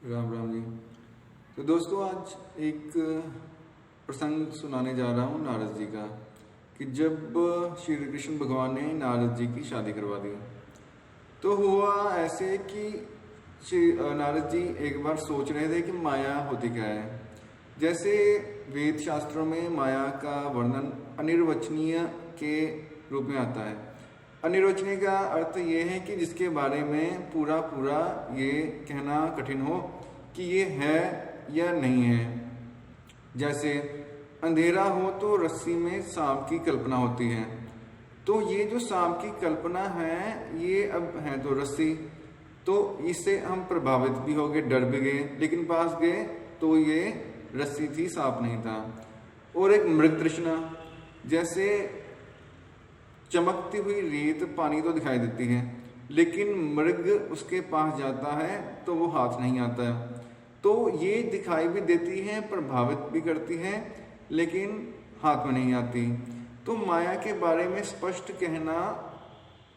राम राम जी। तो दोस्तों, आज एक प्रसंग सुनाने जा रहा हूँ नारद जी का, कि जब श्री कृष्ण भगवान ने नारद जी की शादी करवा दी तो हुआ ऐसे कि श्री नारद जी एक बार सोच रहे थे कि माया होती क्या है। जैसे वेद शास्त्रों में माया का वर्णन अनिर्वचनीय के रूप में आता है। अनिर्वचनीय का अर्थ ये है कि जिसके बारे में पूरा पूरा ये कहना कठिन हो कि ये है या नहीं है। जैसे अंधेरा हो तो रस्सी में सांप की कल्पना होती है, तो ये जो सांप की कल्पना है ये अब है तो रस्सी, तो इससे हम प्रभावित भी हो गए, डर भी गए, लेकिन पास गए तो ये रस्सी थी, सांप नहीं था। और एक मृग तृष्णा, जैसे चमकती हुई रेत पानी तो दिखाई देती है, लेकिन मृग उसके पास जाता है तो वो हाथ नहीं आता है। तो ये दिखाई भी देती है, प्रभावित भी करती है, लेकिन हाथ में नहीं आती। तो माया के बारे में स्पष्ट कहना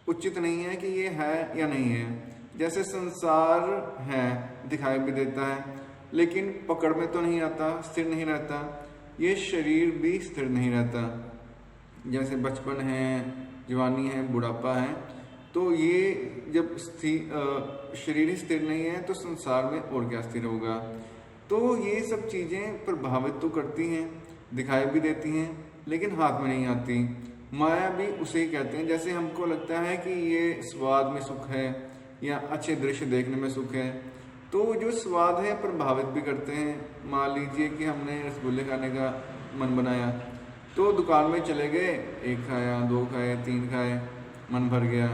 उचित नहीं है कि ये है या नहीं है। जैसे संसार है, दिखाई भी देता है, लेकिन पकड़ में तो नहीं आता, स्थिर नहीं रहता। ये शरीर भी स्थिर नहीं रहता। जैसे बचपन है, जवानी है, बुढ़ापा है, तो ये जब शरीर ही स्थिर नहीं है तो संसार में और क्या स्थिर होगा। तो ये सब चीज़ें प्रभावित तो करती हैं, दिखाई भी देती हैं, लेकिन हाथ में नहीं आती। माया भी उसे ही कहते हैं। जैसे हमको लगता है कि ये स्वाद में सुख है या अच्छे दृश्य देखने में सुख है, तो जो स्वाद है प्रभावित भी करते हैं। मान लीजिए कि हमने रसगुल्ले खाने का मन बनाया, तो दुकान में चले गए, एक खाया, दो खाए, तीन खाए, मन भर गया।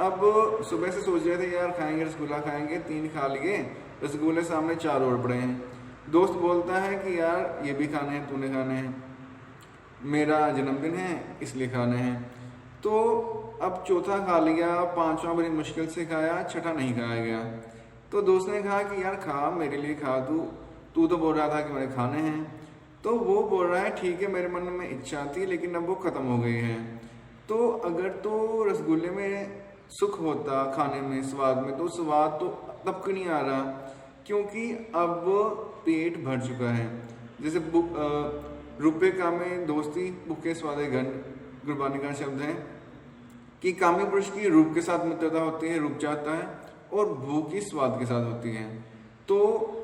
अब सुबह से सोच रहे थे यार खाएंगे रसगुल्ला, खाएंगे, तीन खा लिए, रसगुल्ले सामने चार और पड़े हैं। दोस्त बोलता है कि यार ये भी खाने हैं, तूने खाने हैं, मेरा जन्मदिन है इसलिए खाने हैं। तो अब चौथा खा लिया, पांचवा बड़ी मुश्किल से खाया, छठा नहीं खाया गया। तो दोस्त ने कहा कि यार खा, मेरे लिए खा, तू तो बोल रहा था कि मैंने खाने हैं। तो वो बोल रहा है ठीक है, मेरे मन में इच्छा थी लेकिन अब वो खत्म हो गई है। तो अगर तो रसगुल्ले में सुख होता, खाने में, स्वाद में, तो स्वाद तो तब क्यों नहीं आ रहा, क्योंकि अब पेट भर चुका है। जैसे रुपये का में दोस्ती, भूखे स्वादे घन, गुरबानी का शब्द है कि कामी पुरुष की रूप के साथ मित्रता होती है, रूप चाहता है, और भूख की स्वाद के साथ होती है। तो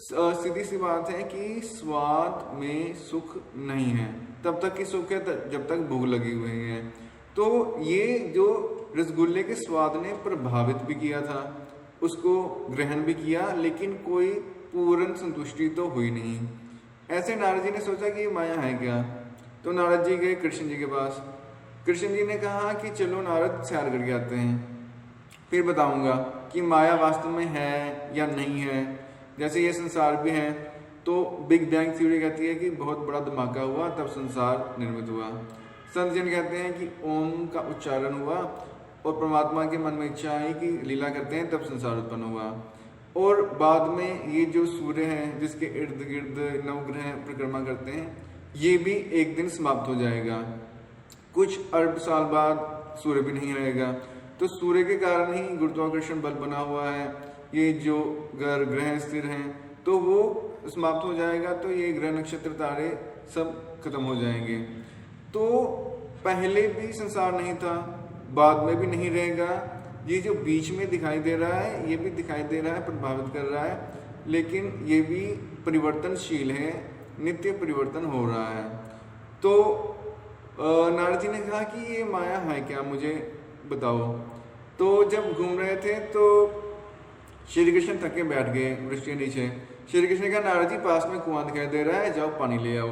सीधी सी बात है कि स्वाद में सुख नहीं है, तब तक की सुख है जब तक भूख लगी हुई है। तो ये जो रसगुल्ले के स्वाद ने प्रभावित भी किया था, उसको ग्रहण भी किया, लेकिन कोई पूर्ण संतुष्टि तो हुई नहीं। ऐसे नारद जी ने सोचा कि ये माया है क्या। तो नारद जी गए कृष्ण जी के पास। कृष्ण जी ने कहा कि चलो नारद, सैर करके आते हैं, फिर बताऊंगा कि माया वास्तव में है या नहीं है। जैसे ये संसार भी है, तो बिग बैंग थ्योरी कहती है कि बहुत बड़ा धमाका हुआ तब संसार निर्मित हुआ। संत जन कहते हैं कि ओम का उच्चारण हुआ और परमात्मा के मन में इच्छा आई कि लीला करते हैं, तब संसार उत्पन्न हुआ। और बाद में ये जो सूर्य है, जिसके इर्द गिर्द नवग्रह परिक्रमा करते हैं, ये भी एक दिन समाप्त हो जाएगा। कुछ अरब साल बाद सूर्य भी नहीं रहेगा। तो सूर्य के कारण ही गुरुत्वाकर्षण बल बना हुआ है। ये जो ग्रह स्थिर हैं तो वो समाप्त हो जाएगा, तो ये ग्रह नक्षत्र तारे सब खत्म हो जाएंगे। तो पहले भी संसार नहीं था, बाद में भी नहीं रहेगा। ये जो बीच में दिखाई दे रहा है, ये भी दिखाई दे रहा है, प्रभावित कर रहा है, लेकिन ये भी परिवर्तनशील है, नित्य परिवर्तन हो रहा है। तो नारद जी ने कहा कि ये माया है क्या, मुझे बताओ। तो जब घूम रहे थे तो श्री कृष्ण थके बैठ गए वृक्ष के नीचे। श्री कृष्ण ने कहा नारद जी, पास में कुआं दिखाई दे रहा है, जाओ पानी ले आओ।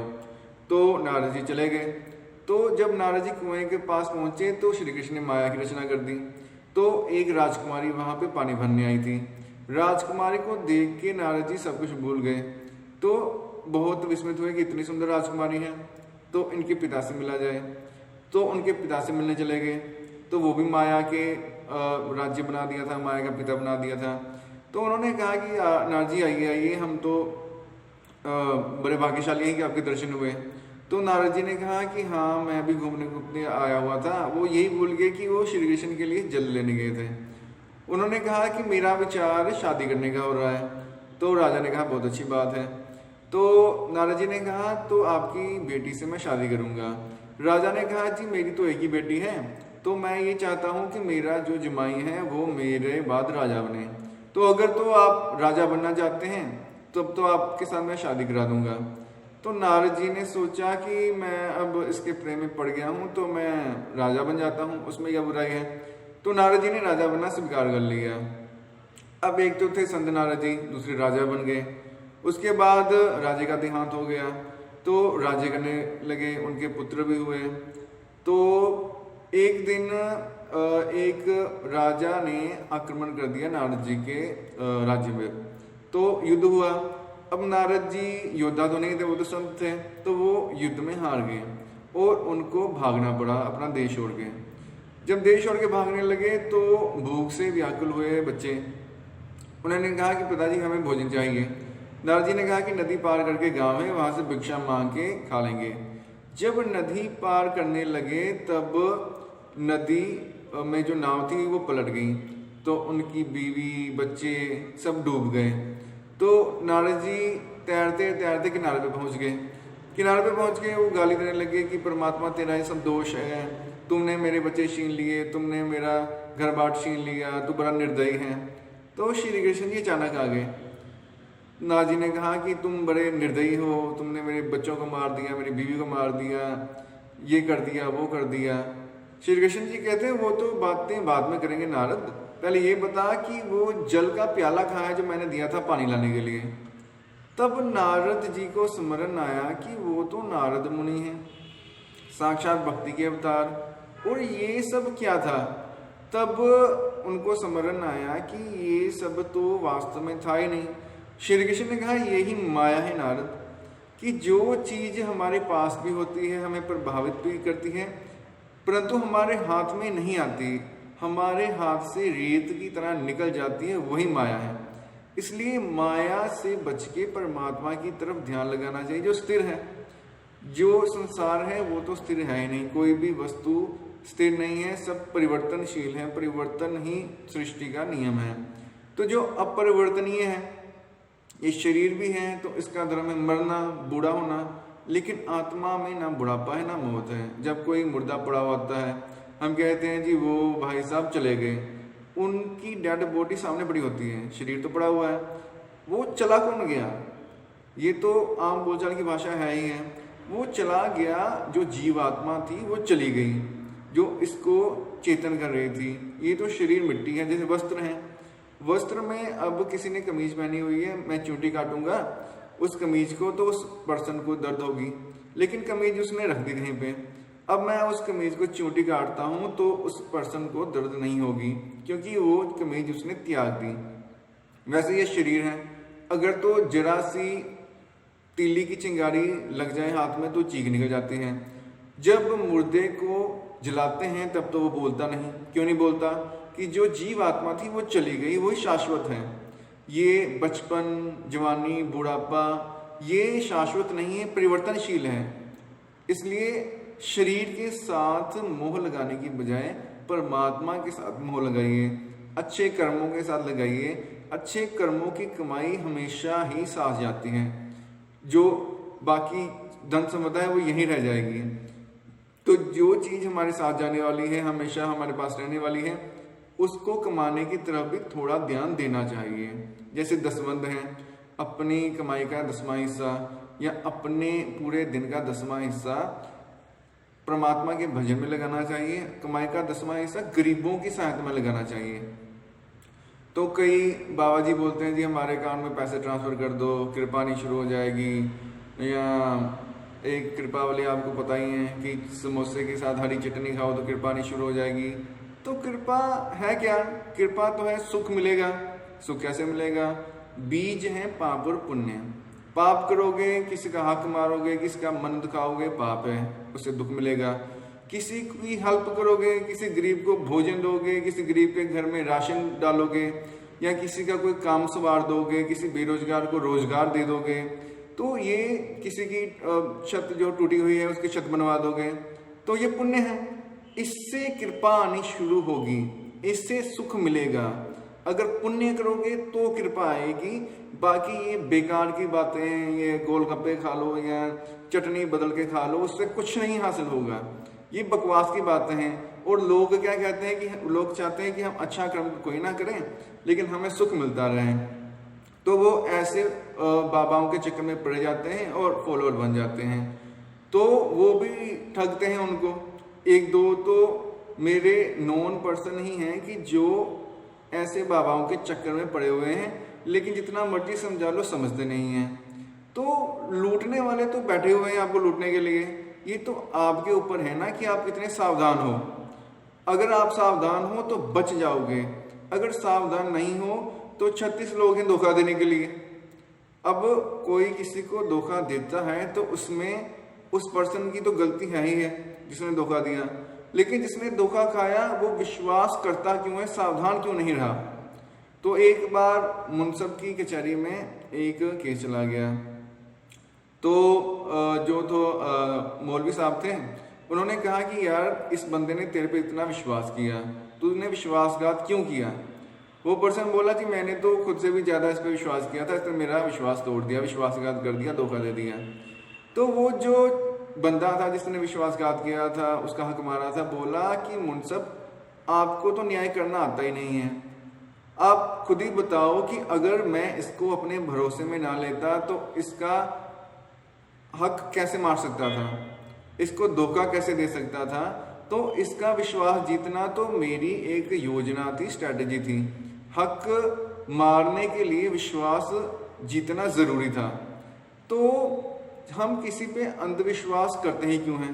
तो नारद जी चले गए। तो जब नारद जी कुएं के पास पहुंचे तो श्री कृष्ण ने माया की रचना कर दी। तो एक राजकुमारी वहां पे पानी भरने आई थी। राजकुमारी को देख के नारद जी सब कुछ भूल गए। तो बहुत विस्मित हुए कि इतनी सुंदर राजकुमारी है, तो इनके पिता से मिला जाए। तो उनके पिता से मिलने चले गए। तो वो भी माया के राज्य बना दिया था, माया का पिता बना दिया था। तो उन्होंने कहा कि नारद जी आइए आइए, हम तो बड़े भाग्यशाली हैं कि आपके दर्शन हुए। तो नारद जी ने कहा कि हाँ, मैं भी घूमने आया हुआ था। वो यही भूल गए कि वो श्री कृष्ण के लिए जल लेने गए थे। उन्होंने कहा कि मेरा विचार शादी करने का हो रहा है। तो राजा ने कहा बहुत अच्छी बात है। तो नारद जी ने कहा तो आपकी बेटी से मैं शादी करूंगा। राजा ने कहा जी मेरी तो एक ही बेटी है, तो मैं ये चाहता हूँ कि मेरा जो जमाई है वो मेरे बाद राजा बने, तो अगर तो आप राजा बनना चाहते हैं तब तो आपके साथ मैं शादी करा दूंगा। तो नारद जी ने सोचा कि मैं अब इसके प्रेम में पड़ गया हूँ तो मैं राजा बन जाता हूँ, उसमें क्या बुराई है। तो नारद जी ने राजा बनना स्वीकार कर लिया। अब एक तो थे संत नारद जी, दूसरे राजा बन गए। उसके बाद राजे का देहांत हो गया तो राजे करने लगे, उनके पुत्र भी हुए। तो एक दिन एक राजा ने आक्रमण कर दिया नारद जी के राज्य में, तो युद्ध हुआ। अब नारद जी योद्धा तो नहीं थे, वो तो संत थे, तो वो युद्ध में हार गए और उनको भागना पड़ा अपना देश छोड़ के। जब देश छोड़ के भागने लगे तो भूख से व्याकुल हुए बच्चे। उन्होंने कहा कि पिताजी हमें भोजन चाहिए। नारद जी ने कहा कि नदी पार करके गांव है, वहां से भिक्षा मांग के खा लेंगे। जब नदी पार करने लगे तब नदी में जो नाव थी वो पलट गई, तो उनकी बीवी बच्चे सब डूब गए। तो नारद जी तैरते तैरते किनारे पे पहुंच गए। किनारे पे पहुंच के वो गाली देने लगे कि परमात्मा तेरा ये सब दोष है, तुमने मेरे बच्चे छीन लिए, तुमने मेरा घर बाट छीन लिया, तू बड़ा निर्दयी है। तो श्री कृष्ण जी अचानक आ गए। नारद जी ने कहा कि तुम बड़े निर्दयी हो, तुमने मेरे बच्चों को मार दिया, मेरी बीवी को मार दिया, ये कर दिया वो कर दिया। श्री कृष्ण जी कहते हैं वो तो बातें बाद में करेंगे नारद, पहले ये बता कि वो जल का प्याला कहाँ है जो मैंने दिया था पानी लाने के लिए। तब नारद जी को स्मरण आया कि वो तो नारद मुनि हैं, साक्षात भक्ति के अवतार, और ये सब क्या था। तब उनको स्मरण आया कि ये सब तो वास्तव में था ही नहीं। श्री कृष्ण ने कहा यही माया है नारद, कि जो चीज हमारे पास भी होती है हमें प्रभावित भी करती है परंतु हमारे हाथ में नहीं आती, हमारे हाथ से रेत की तरह निकल जाती है, वही माया है। इसलिए माया से बच के परमात्मा की तरफ ध्यान लगाना चाहिए जो स्थिर है। जो संसार है वो तो स्थिर है ही नहीं, कोई भी वस्तु स्थिर नहीं है, सब परिवर्तनशील है, परिवर्तन ही सृष्टि का नियम है। तो जो अपरिवर्तनीय है ये शरीर भी है, तो इसका धर्म है मरना बूढ़ा होना, लेकिन आत्मा में ना बुढ़ापा है ना मौत है। जब कोई मुर्दा पड़ा होता है हम कहते हैं जी वो भाई साहब चले गए, उनकी डेड बॉडी सामने पड़ी होती है, शरीर तो पड़ा हुआ है, वो चला कौन गया, ये तो आम बोलचाल की भाषा है ही है। वो चला गया जो जीवात्मा थी वो चली गई, जो इसको चेतन कर रही थी। ये तो शरीर मिट्टी है, जैसे वस्त्र है, वस्त्र में अब किसी ने कमीज पहनी हुई है, मैं चूंटी काटूंगा उस कमीज को तो उस पर्सन को दर्द होगी, लेकिन कमीज उसने रख दी कहीं पे। अब मैं उस कमीज को चूंटी काटता हूं तो उस पर्सन को दर्द नहीं होगी क्योंकि वो कमीज उसने त्याग दी। वैसे ये शरीर है, अगर तो जरा सी तीली की चिंगारी लग जाए हाथ में तो चीख निकल जाती है। जब मुर्दे को जलाते हैं तब तो वो बोलता नहीं, क्यों नहीं बोलता कि जो जीव आत्मा थी वो चली गई, वही शाश्वत है। ये बचपन जवानी बुढ़ापा ये शाश्वत नहीं है, परिवर्तनशील है। इसलिए शरीर के साथ मोह लगाने की बजाय परमात्मा के साथ मोह लगाइए, अच्छे कर्मों के साथ लगाइए। अच्छे कर्मों की कमाई हमेशा ही साथ जाती है, जो बाकी धन संपदा है वो यहीं रह जाएगी। तो जो चीज हमारे साथ जाने वाली है, हमेशा हमारे पास रहने वाली है, उसको कमाने की तरफ भी थोड़ा ध्यान देना चाहिए। जैसे दसवंध है, अपनी कमाई का 10वां हिस्सा या अपने पूरे दिन का 10वां हिस्सा परमात्मा के भजन में लगाना चाहिए। कमाई का 10वां हिस्सा गरीबों की सहायता में लगाना चाहिए। तो कई बाबा जी बोलते हैं जी हमारे अकाउंट में पैसे ट्रांसफर कर दो, कृपा नहीं शुरू हो जाएगी, या एक कृपा वाले आपको पता ही है कि समोसे के साथ हरी चटनी खाओ तो कृपा नहीं शुरू हो जाएगी। तो कृपा है क्या? कृपा तो है सुख मिलेगा। सुख कैसे मिलेगा? बीज है पाप और पुण्य। पाप करोगे, किसी का हक मारोगे, किसी का मन दुखाओगे, पाप है, उससे दुख मिलेगा। किसी की हेल्प करोगे, किसी गरीब को भोजन दोगे, किसी गरीब के घर में राशन डालोगे, या किसी का कोई काम संवार दोगे, किसी बेरोजगार को रोजगार दे दोगे, तो ये किसी की छत जो टूटी हुई है उसकी छत बनवा दोगे, तो ये पुण्य है। इससे कृपा आनी शुरू होगी, इससे सुख मिलेगा। अगर पुण्य करोगे तो कृपा आएगी। बाकी ये बेकार की बातें, ये गोलगप्पे खा लो या चटनी बदल के खा लो, उससे कुछ नहीं हासिल होगा। ये बकवास की बातें हैं। और लोग क्या कहते हैं कि लोग चाहते हैं कि हम अच्छा कर्म कोई ना करें लेकिन हमें सुख मिलता रहे, तो वो ऐसे बाबाओं के चक्कर में पड़ जाते हैं और फॉलोअर बन जाते हैं, तो वो भी ठगते हैं उनको। एक दो तो मेरे नॉन पर्सन ही हैं कि जो ऐसे बाबाओं के चक्कर में पड़े हुए हैं, लेकिन जितना मर्जी समझा लो समझते नहीं हैं। तो लूटने वाले तो बैठे हुए हैं आपको लूटने के लिए। ये तो आपके ऊपर है ना कि आप कितने सावधान हो। अगर आप सावधान हो तो बच जाओगे, अगर सावधान नहीं हो तो 36 लोग हैं धोखा देने के लिए। अब कोई किसी को धोखा देता है तो उसमें उस पर्सन की तो गलती है ही है जिसने धोखा दिया, लेकिन जिसने धोखा खाया वो विश्वास करता क्यों है, सावधान क्यों नहीं रहा। तो एक बार मुनसब की कचहरी में एक केस चला गया, तो जो तो मौलवी साहब थे, उन्होंने कहा कि यार इस बंदे ने तेरे पे इतना विश्वास किया, तूने विश्वासघात क्यों किया। वो पर्सन बोला कि मैंने तो खुद से भी ज़्यादा इस पर विश्वास किया था, इसने मेरा विश्वास तोड़ दिया, विश्वासघात कर दिया, धोखा दे दिया। तो वो जो बंदा था जिसने विश्वासघात किया था, उसका हक मारा था, बोला कि मुनसब आपको तो न्याय करना आता ही नहीं है, आप खुद ही बताओ कि अगर मैं इसको अपने भरोसे में ना लेता तो इसका हक कैसे मार सकता था, इसको धोखा कैसे दे सकता था। तो इसका विश्वास जीतना तो मेरी एक योजना थी, स्ट्रैटेजी थी। हक मारने के लिए विश्वास जीतना जरूरी था। तो हम किसी पे अंधविश्वास करते ही क्यों हैं।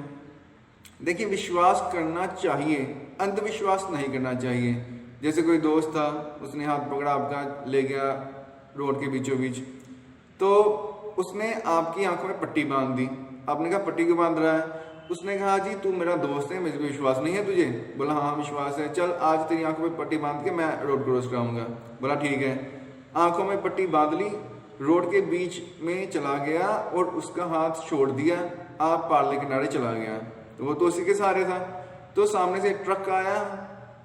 देखिए, विश्वास करना चाहिए, अंधविश्वास नहीं करना चाहिए। जैसे कोई दोस्त था, उसने हाथ पकड़ा आपका, ले गया रोड के बीचों बीच, तो उसने आपकी आंखों में पट्टी बांध दी। आपने कहा पट्टी क्यों बांध रहा है। उसने कहा जी तू मेरा दोस्त है, मुझे विश्वास नहीं है तुझे। बोला हाँ विश्वास है, चल आज तेरी आंखों में पट्टी बांध के मैं रोड क्रॉस कराऊंगा। बोला ठीक है। आंखों में पट्टी बांध ली, रोड के बीच में चला गया और उसका हाथ छोड़ दिया, आप पार्ले किनारे चला गया। तो वो तो उसी के सहारे था। तो सामने से एक ट्रक आया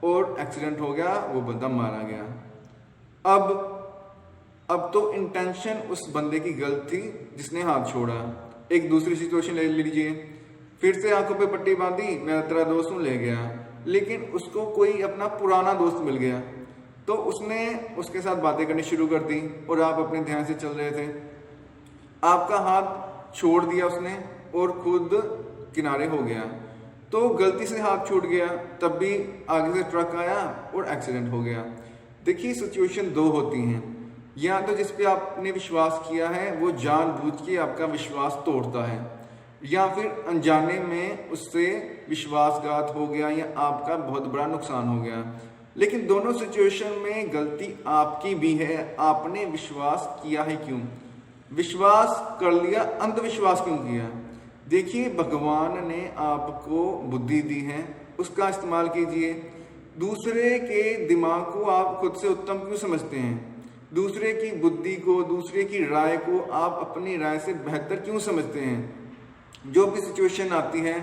और एक्सीडेंट हो गया, वो बंदा मारा गया। अब तो इंटेंशन उस बंदे की गलत थी जिसने हाथ छोड़ा। एक दूसरी सिचुएशन ले लीजिए, फिर से आंखों पे पट्टी बांधी, मैं तेरा दोस्त हूँ, ले गया, लेकिन उसको कोई अपना पुराना दोस्त मिल गया, तो उसने उसके साथ बातें करनी शुरू कर दी और आप अपने ध्यान से चल रहे थे, आपका हाथ छोड़ दिया उसने और खुद किनारे हो गया। तो गलती से हाथ छूट गया, तब भी आगे से ट्रक आया और एक्सीडेंट हो गया। देखिए, सिचुएशन दो होती हैं, या तो जिस पे आपने विश्वास किया है वो जानबूझ के आपका विश्वास तोड़ता है, या फिर अनजाने में उससे विश्वासघात हो गया या आपका बहुत बड़ा नुकसान हो गया। लेकिन दोनों सिचुएशन में गलती आपकी भी है। आपने विश्वास किया है क्यों, विश्वास कर लिया, अंधविश्वास क्यों किया। देखिए, भगवान ने आपको बुद्धि दी है, उसका इस्तेमाल कीजिए। दूसरे के दिमाग को आप खुद से उत्तम क्यों समझते हैं, दूसरे की बुद्धि को, दूसरे की राय को आप अपनी राय से बेहतर क्यों समझते हैं। जो भी सिचुएशन आती है,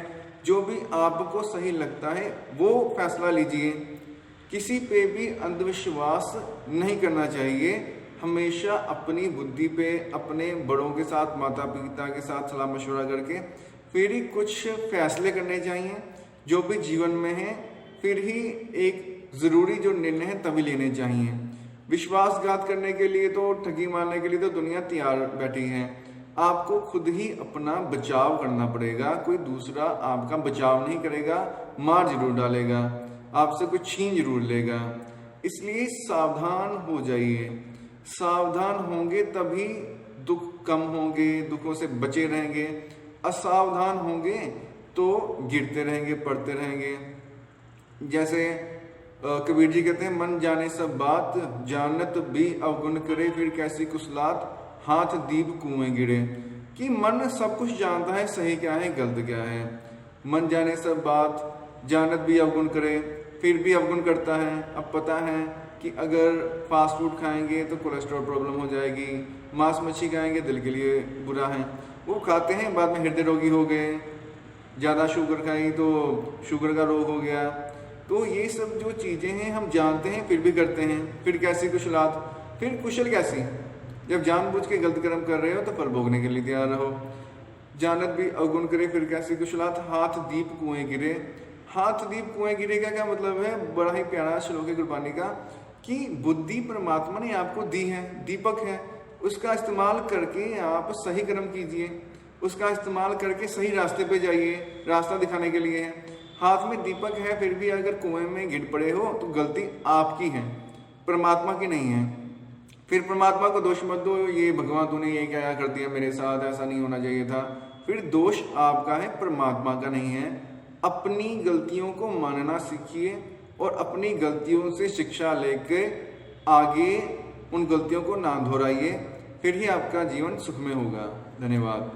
जो भी आपको सही लगता है वो फैसला लीजिए। किसी पे भी अंधविश्वास नहीं करना चाहिए। हमेशा अपनी बुद्धि पे, अपने बड़ों के साथ, माता पिता के साथ सलाह मशवरा करके फिर ही कुछ फैसले करने चाहिए जो भी जीवन में है। फिर ही एक ज़रूरी जो निर्णय है तभी लेने चाहिए। विश्वासघात करने के लिए तो, ठगी मारने के लिए तो दुनिया तैयार बैठी है। आपको खुद ही अपना बचाव करना पड़ेगा। कोई दूसरा आपका बचाव नहीं करेगा, मार जरूर डालेगा, आपसे कुछ छीन जरूर लेगा। इसलिए सावधान हो जाइए। सावधान होंगे तभी दुख कम होंगे, दुखों से बचे रहेंगे। असावधान होंगे तो गिरते रहेंगे, पड़ते रहेंगे। जैसे कबीर जी कहते हैं, मन जाने सब बात, जानत भी अवगुण करे, फिर कैसी कुसलात, हाथ दीप कुएं गिरे। कि मन सब कुछ जानता है, सही क्या है गलत क्या है। मन जाने सब बात, जानत भी अवगुण करे, फिर भी अवगुण करता है। अब पता है कि अगर फास्ट फूड खाएंगे तो कोलेस्ट्रॉल प्रॉब्लम हो जाएगी, मांस मच्छी खाएंगे दिल के लिए बुरा है, वो खाते हैं, बाद में हृदय रोगी हो गए। ज़्यादा शुगर खाई तो शुगर का रोग हो गया। तो ये सब जो चीज़ें हैं हम जानते हैं फिर भी करते हैं। फिर कैसी कुशलात, फिर कुशल कैसी? जब जानबूझ के गलत कर्म कर रहे हो तो फल भोगने के लिए तैयार रहो। जानत भी अवगुण करे फिर कैसी कुशलात, हाथ दीप कुएं गिरे। हाथ दीप कुएं गिरे का क्या मतलब है? बड़ा ही प्यारा श्लोक है गुरबानी का कि बुद्धि परमात्मा ने आपको दी है, दीपक है, उसका इस्तेमाल करके आप सही कर्म कीजिए, उसका इस्तेमाल करके सही रास्ते पे जाइए, रास्ता दिखाने के लिए है। हाथ में दीपक है फिर भी अगर कुएं में गिर पड़े हो तो गलती आपकी है, परमात्मा की नहीं है। फिर परमात्मा को दोष मत दो, ये भगवान तूने ये क्या कर दिया मेरे साथ, ऐसा नहीं होना चाहिए था। फिर दोष आपका है, परमात्मा का नहीं है। अपनी गलतियों को मानना सीखिए और अपनी गलतियों से शिक्षा लेके आगे उन गलतियों को ना दोहराइए, फिर ही आपका जीवन सुखमय होगा। धन्यवाद।